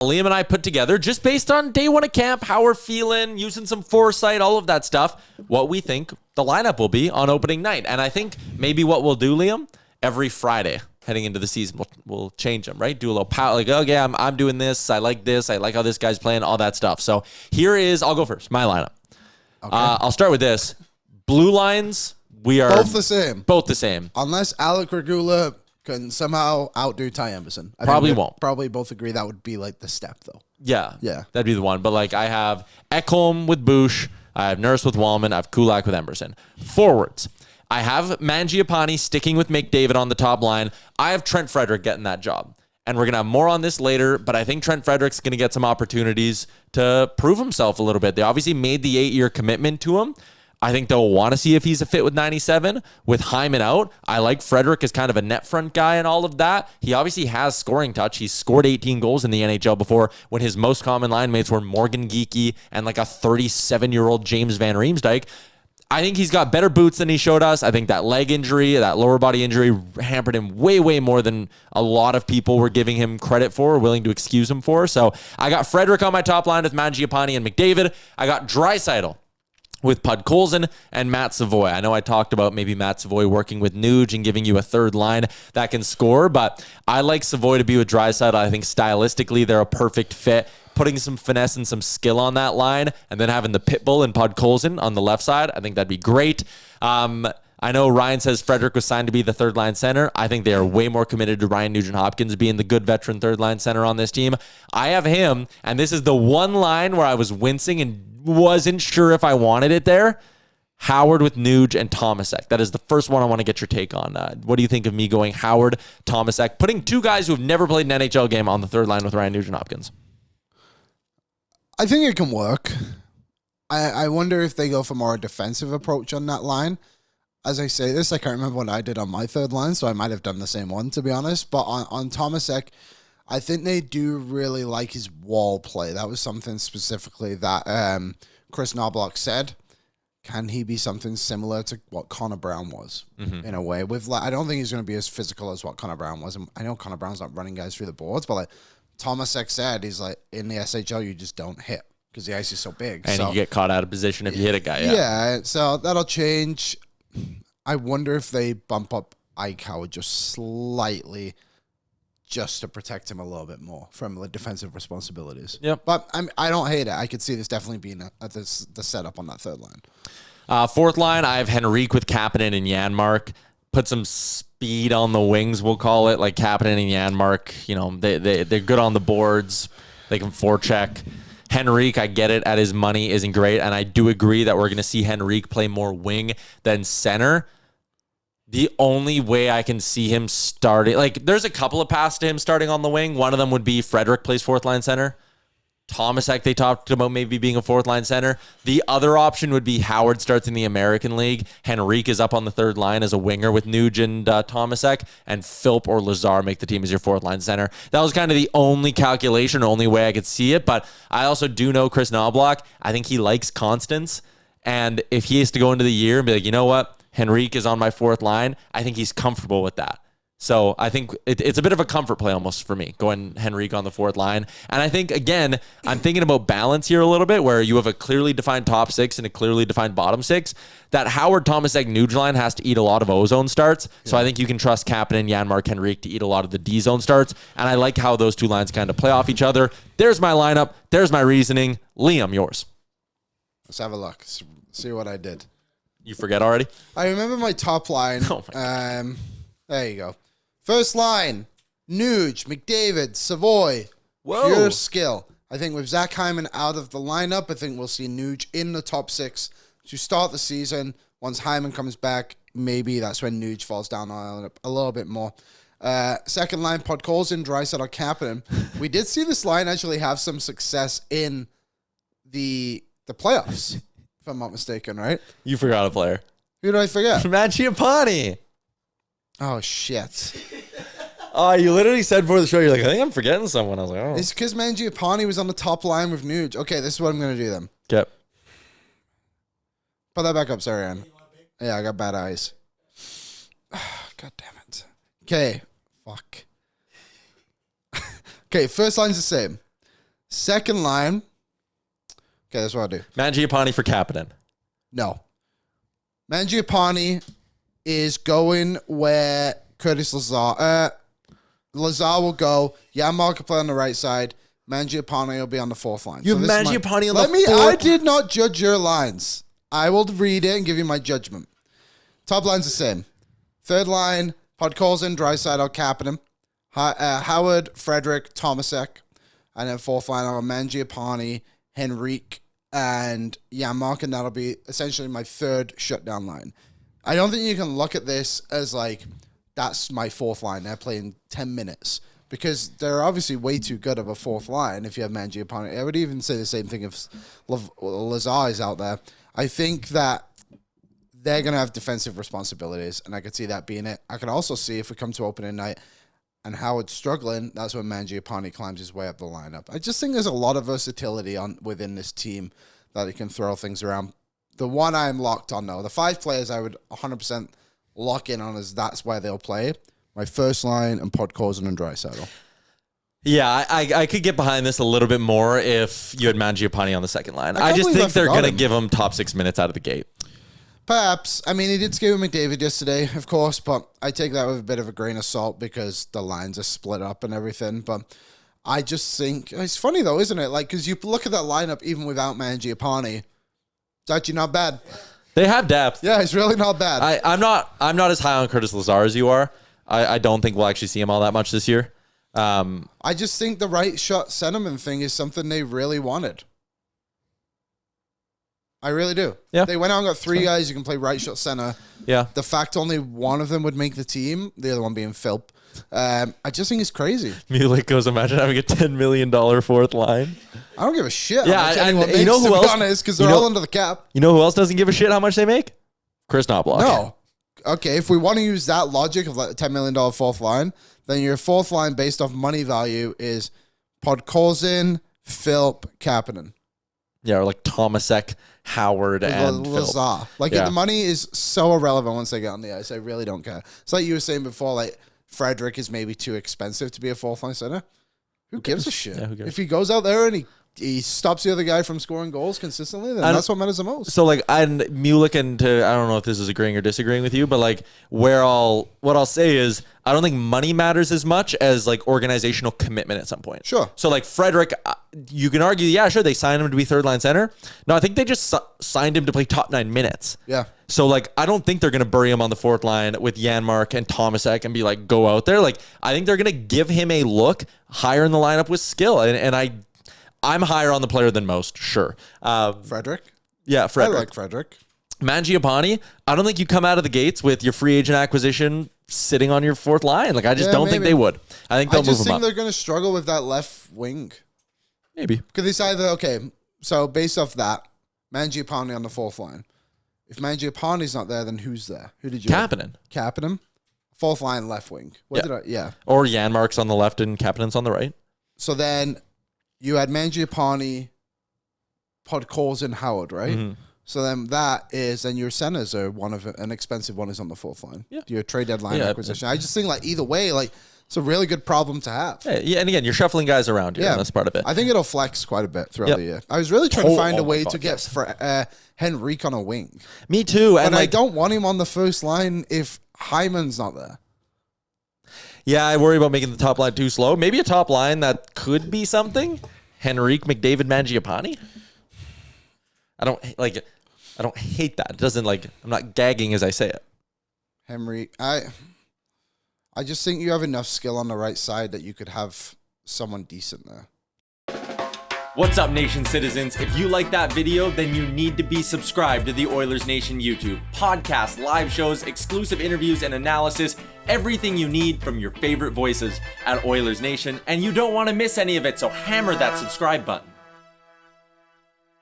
Liam and I put together, just based on day one of camp, how we're feeling, using some foresight, all of that stuff, what we think the lineup will be on opening night. And I think maybe what we'll do, Liam, every Friday heading into the season, we'll change them, right? Do a little power, like, okay, I'm doing this. I like how this guy's playing, all that stuff. So I'll go first, my lineup. Okay. I'll start with this. Blue lines, we are both the same. Both the same. Unless Alec Regula can somehow outdo Ty Emberson. Probably won't. Probably both agree that would be like the step, though. Yeah. That'd be the one. But like I have Ekholm with Bush. I have Nurse with Wallman. I have Kulak with Emberson. Forwards. I have Mangiapane sticking with McDavid on the top line. I have Trent Frederick getting that job. And we're going to have more on this later, but I think Trent Frederick's going to get some opportunities to prove himself a little bit. They obviously made the 8-year commitment to him. I think they'll want to see if he's a fit with 97. With Hyman out, I like Frederick as kind of a net front guy and all of that. He obviously has scoring touch. He's scored 18 goals in the NHL before when his most common line mates were Morgan Geekie and like a 37-year-old James Van Riemsdyk. I think he's got better boots than he showed us. I think that leg injury, that lower body injury hampered him way, way more than a lot of people were giving him credit for or willing to excuse him for. So I got Frederick on my top line with Mangiapane and McDavid. I got Draisaitl with Podkolzin and Matt Savoie. I know I talked about maybe Matt Savoie working with Nuge and giving you a third line that can score, but I like Savoie to be with Draisaitl. I think stylistically they're a perfect fit. Putting some finesse and some skill on that line and then having the Pitbull and Podkolzin on the left side, I think that'd be great. I know Ryan says Frederick was signed to be the third line center. I think they are way more committed to Ryan Nugent-Hopkins being the good veteran third line center on this team. I have him, and this is the one line where I was wincing and wasn't sure if I wanted it there. Howard with Nuge and Tomasek. That is the first one I want to get your take on. What do you think of me going Howard, Tomasek, putting two guys who have never played an NHL game on the third line with Ryan Nugent-Hopkins? I think it can work. I wonder if they go for more a defensive approach on that line. As I say this, I can't remember what I did on my third line, so I might have done the same one, to be honest. But on Tomasek, I think they do really like his wall play. That was something specifically that Chris Knobloch said. Can he be something similar to what Connor Brown was, in a way? I don't think he's going to be as physical as what Connor Brown was. And I know Connor Brown's not running guys through the boards, but like Tomasek said, he's like, in the SHL, you just don't hit because the ice is so big. And you get caught out of position if you hit a guy. Yeah, so that'll change. I wonder if they bump up Ike Howard just slightly just to protect him a little bit more from the defensive responsibilities. Yep. But I don't hate it. I could see this definitely being the setup on that third line. Fourth line, I have Henrique with Kapanen and Janmark. Put some speed on the wings, we'll call it, like Kapanen and Janmark. You know, they're good on the boards. They can forecheck. Henrique, I get it, at his money isn't great, and I do agree that we're going to see Henrique play more wing than center. The only way I can see him starting, like, there's a couple of paths to him starting on the wing. One of them would be Frederick plays fourth line center. Tomasek, they talked about maybe being a fourth line center. The other option would be Howard starts in the American League. Henrique is up on the third line as a winger with Nuge and Tomasek, and Philp or Lazar make the team as your fourth line center. That was kind of the only calculation, only way I could see it. But I also do know Chris Knobloch. I think he likes constants. And if he has to go into the year and be like, you know what, Henrique is on my fourth line, I think he's comfortable with that. So I think it's a bit of a comfort play almost for me, going Henrique on the fourth line. And I think, again, I'm thinking about balance here a little bit, where you have a clearly defined top six and a clearly defined bottom six. That Howard, Tomasek, Nuge line has to eat a lot of O-zone starts. So I think you can trust Kapanen, Janmark, Henrique to eat a lot of the D-zone starts. And I like how those two lines kind of play off each other. There's my lineup. There's my reasoning. Liam, yours. Let's have a look. See what I did. You forget already? I remember my top line. Oh my God. There you go. First line, Nuge, McDavid, Savoie. Whoa. Pure skill. I think with Zach Hyman out of the lineup, I think we'll see Nuge in the top six to start the season. Once Hyman comes back, maybe that's when Nuge falls down a little bit more. Second line, Podkolzin, Draisaitl, Kapanen. We did see this line actually have some success in the playoffs, if I'm not mistaken, right? You forgot a player. Who did I forget? Mangiapane. Oh, shit. Oh, you literally said before the show, you're like, I think I'm forgetting someone. I was like, oh. It's because Mangiapane was on the top line with Nuge. Okay, this is what I'm going to do then. Yep. Put that back up, sorry, Ann. Yeah, I got bad eyes. God damn it. Okay. Fuck. Okay, first line's the same. Second line. Okay, that's what I'll do. Mangiapane for Kapanen. No. Mangiapane is going where Curtis Lazar. Lazar will go. Janmark will play on the right side. Mangiapane will be on the fourth line. You have Mangiapane on the fourth. I did not judge your lines. I will read it and give you my judgment. Top line's the same. Third line, Podkolzin, Draisaitl, Kapanen, Howard, Frederick, Tomasek. And then fourth line, I'll have Mangiapane, Henrique, and Janmark, and that'll be essentially my third shutdown line. I don't think you can look at this as like, that's my fourth line. They're playing 10 minutes. Because they're obviously way too good of a fourth line if you have Mangiapane. I would even say the same thing if Lazar is out there. I think that they're going to have defensive responsibilities, and I could see that being it. I could also see if we come to opening night and Howard's struggling, that's when Mangiapane climbs his way up the lineup. I just think there's a lot of versatility within this team that he can throw things around. The one I'm locked on, though, the 5 players I would 100% lock in on is that's where they'll play. My first line and Podkolzin and Draisaitl. Yeah, I could get behind this a little bit more if you had Mangiapane on the second line. I just think they're going to give him top 6 minutes out of the gate. Perhaps. I mean, he did skate with McDavid yesterday, of course, but I take that with a bit of a grain of salt because the lines are split up and everything. But I just think it's funny, though, isn't it? Like, because you look at that lineup even without Mangiapane, it's actually not bad. They have depth. Yeah, it's really not bad. I'm not as high on Curtis Lazar as you are. I don't think we'll actually see him all that much this year. I just think the right shot centerman thing is something they really wanted. I really do. Yeah. They went out and got 3 guys who can play right shot center. Yeah. The fact only one of them would make the team, the other one being Philp. I just think it's crazy. Mulek goes, imagine having a $10 million fourth line. I don't give a shit Yeah, how much and anyone makes, you know who to be else? honest, because they're all under the cap. You know who else doesn't give a shit how much they make? Chris Knobloch. No. Okay, if we want to use that logic of like a $10 million fourth line, then your fourth line based off money value is Podkolzin, Philp, Kapanen. Yeah, or like Tomasek, Howard, and Lazar. Like, the money is so irrelevant once they get on the ice. I really don't care. It's like you were saying before, like, Frederick is maybe too expensive to be a fourth line center. Who gives a shit? Yeah, who cares? If he goes out there and he stops the other guy from scoring goals consistently, then that's what matters the most. So, like, and Mulek, and I don't know if this is agreeing or disagreeing with you, but, like, what I'll say is I don't think money matters as much as, like, organizational commitment at some point. Sure. So, like, Frederick, you can argue, yeah, sure, they signed him to be third-line center. No, I think they just signed him to play top 9 minutes. Yeah. So, like, I don't think they're going to bury him on the fourth line with Janmark and Tomasek and be like, go out there. Like, I think they're going to give him a look higher in the lineup with skill. And I'm higher on the player than most, sure. Frederick? Yeah, Frederick. I like Frederick. Mangiapane, I don't think you come out of the gates with your free agent acquisition sitting on your fourth line. Like, I just don't think they would. I think they'll move him up. I just think they're going to struggle with that left wing. Maybe. Because it's either, okay, so based off that, Mangiapane on the fourth line. If Mangiapane's not there, then who's there? Who did you Kapanen. Kapanen? Fourth line left wing. Yeah. Or Janmark's on the left and Kapanen's on the right. So then you had Mangiapane, Podkolzin, Howard, right? Mm-hmm. So then then your centers are an expensive one is on the fourth line. Yeah. Your trade deadline acquisition. I just think like either way, like it's a really good problem to have. Yeah, and again, you're shuffling guys around here. Yeah, that's part of it. I think it'll flex quite a bit throughout the year. I was really trying to find a way to get Henrique on a wing. Me too. And I don't want him on the first line if Hyman's not there. Yeah, I worry about making the top line too slow. Maybe a top line that could be something. Henrique, McDavid, Mangiapane. I don't hate that. It doesn't I'm not gagging as I say it. Henrique, I just think you have enough skill on the right side that you could have someone decent there. What's up, Nation citizens? If you like that video, then you need to be subscribed to the Oilers Nation YouTube. Podcasts, live shows, exclusive interviews, and analysis. Everything you need from your favorite voices at Oilers Nation. And you don't want to miss any of it, so hammer that subscribe button.